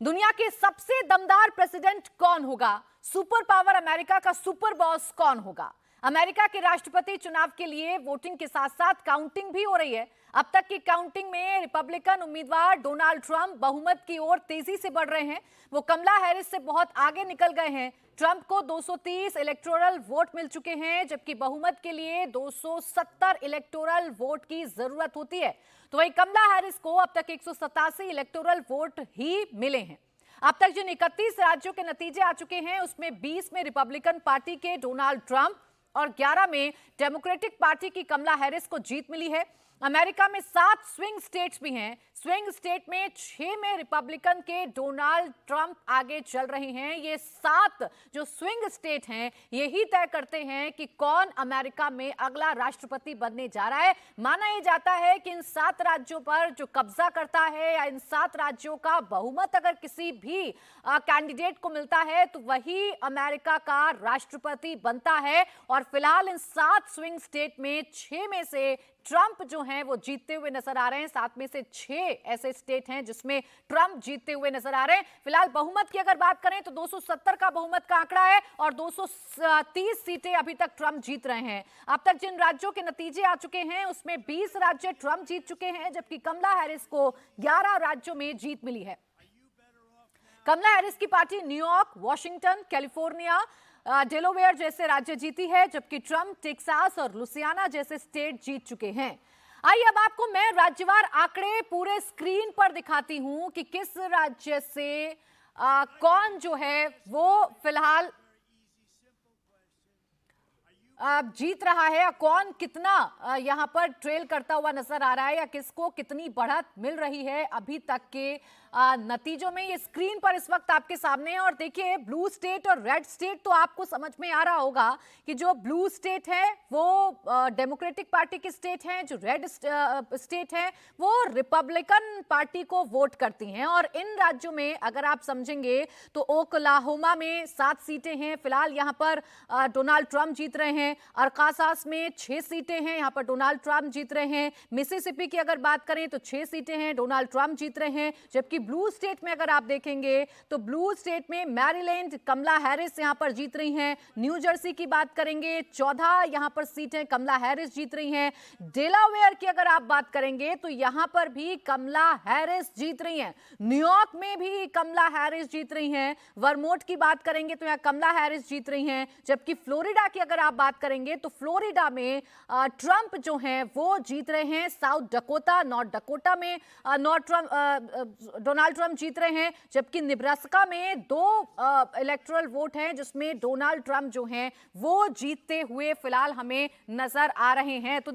दुनिया के सबसे दमदार प्रेसिडेंट कौन होगा? सुपर पावर अमेरिका का सुपर बॉस कौन होगा? अमेरिका के राष्ट्रपति चुनाव के लिए वोटिंग के साथ साथ काउंटिंग भी हो रही है। अब तक की काउंटिंग में रिपब्लिकन उम्मीदवार डोनाल्ड ट्रंप बहुमत की ओर तेजी से बढ़ रहे हैं। वो कमला हैरिस से बहुत आगे निकल गए हैं। ट्रंप को 230 इलेक्टोरल वोट मिल चुके हैं, जबकि बहुमत के लिए 270 इलेक्टोरल वोट की जरूरत होती है। तो वहीं कमला हैरिस को अब तक 187 इलेक्टोरल वोट ही मिले हैं। अब तक जिन 31 राज्यों के नतीजे आ चुके हैं, उसमें 20 में रिपब्लिकन पार्टी के डोनाल्ड ट्रंप और 11 में डेमोक्रेटिक पार्टी की कमला हैरिस को जीत मिली है। अमेरिका में 7 स्विंग स्टेट्स भी हैं। स्विंग स्टेट में 6 में रिपब्लिकन के डोनाल्ड ट्रंप आगे चल रहे हैं। ये 7 जो स्विंग स्टेट हैं, यही तय करते हैं कि कौन अमेरिका में अगला राष्ट्रपति बनने जा रहा है। माना यह जाता है कि इन 7 राज्यों पर जो कब्जा करता है या इन 7 राज्यों का बहुमत अगर किसी भी कैंडिडेट को मिलता है तो वही अमेरिका का राष्ट्रपति बनता है। और फिलहाल इन 7 स्विंग स्टेट में 6 में से ट्रंप जो हैं वो जीतते हुए नजर आ रहे हैं। 7 में से 6 ऐसे स्टेट हैं जिसमें ट्रंप जीतते हुए नजर आ रहे हैं। फिलहाल बहुमत की अगर बात करें तो 270 का बहुमत का आंकड़ा है और 230 सीटें अभी तक ट्रंप जीत रहे हैं। अब तक जिन राज्यों के नतीजे आ चुके हैं उसमें 20 राज्य ट्रंप जीत चुके हैं, जबकि कमला हैरिस को 11 राज्यों में जीत मिली है। कमला हैरिस की party New York, Washington, California, Delaware जैसे राज्य जीती है, जबकि ट्रंप टेक्सास और लुसियाना जैसे स्टेट जीत चुके हैं। आइए अब आपको मैं राज्यवार आंकड़े पूरे स्क्रीन पर दिखाती हूं कि किस राज्य से कौन जो है वो फिलहाल जीत रहा है, कौन कितना यहां पर ट्रेल करता हुआ नजर आ रहा है या किसको कितनी बढ़त मिल रही है अभी तक के नतीजों में। ये स्क्रीन पर इस वक्त आपके सामने है और देखिए ब्लू स्टेट और रेड स्टेट तो आपको समझ में आ रहा होगा कि जो ब्लू स्टेट है वो डेमोक्रेटिक पार्टी की स्टेट है, जो रेड स्टेट है वो रिपब्लिकन पार्टी को वोट करती हैं। और इन राज्यों में अगर आप समझेंगे तो ओक्लाहोमा में 7 सीटें हैं, फिलहाल यहां पर डोनाल्ड ट्रंप जीत रहे हैं। अरकासास में 6 सीटें हैं, यहां पर डोनाल्ड ट्रंप जीत रहे हैं। मिसिसिपी की अगर बात करें तो 6 सीटें हैं, डोनाल्ड ट्रंप जीत रहे हैं। जबकि ब्लू स्टेट में अगर आप देखेंगे तो ब्लू स्टेट में मैरीलैंड कमला हैरिस यहां पर जीत रही हैं। न्यू जर्सी की बात करेंगे 14 यहां पर सीटें कमला हैरिस जीत रही हैं। डेलावेयर की अगर आप बात करेंगे तो यहां पर भी कमला हैरिस जीत रही हैं। न्यूयॉर्क में भी कमला हैरिस जीत रही हैं। वर्मोंट की बात करेंगे तो यहां कमला हैरिस जीत रही हैं। जबकि फ्लोरिडा की अगर आप बात करेंगे तो फ्लोरिडा में ट्रंप जो हैं वो जीत रहे हैं। साउथ डकोटा, नॉर्थ डकोटा में डोनाल्ड ट्रंप जीत रहे हैं। जबकि निब्रास्का में 2 इलेक्टोरल वोट हैं जिसमें डोनाल्ड ट्रंप जो हैं वो जीतते हुए फिलहाल हमें नजर आ रहे हैं। तो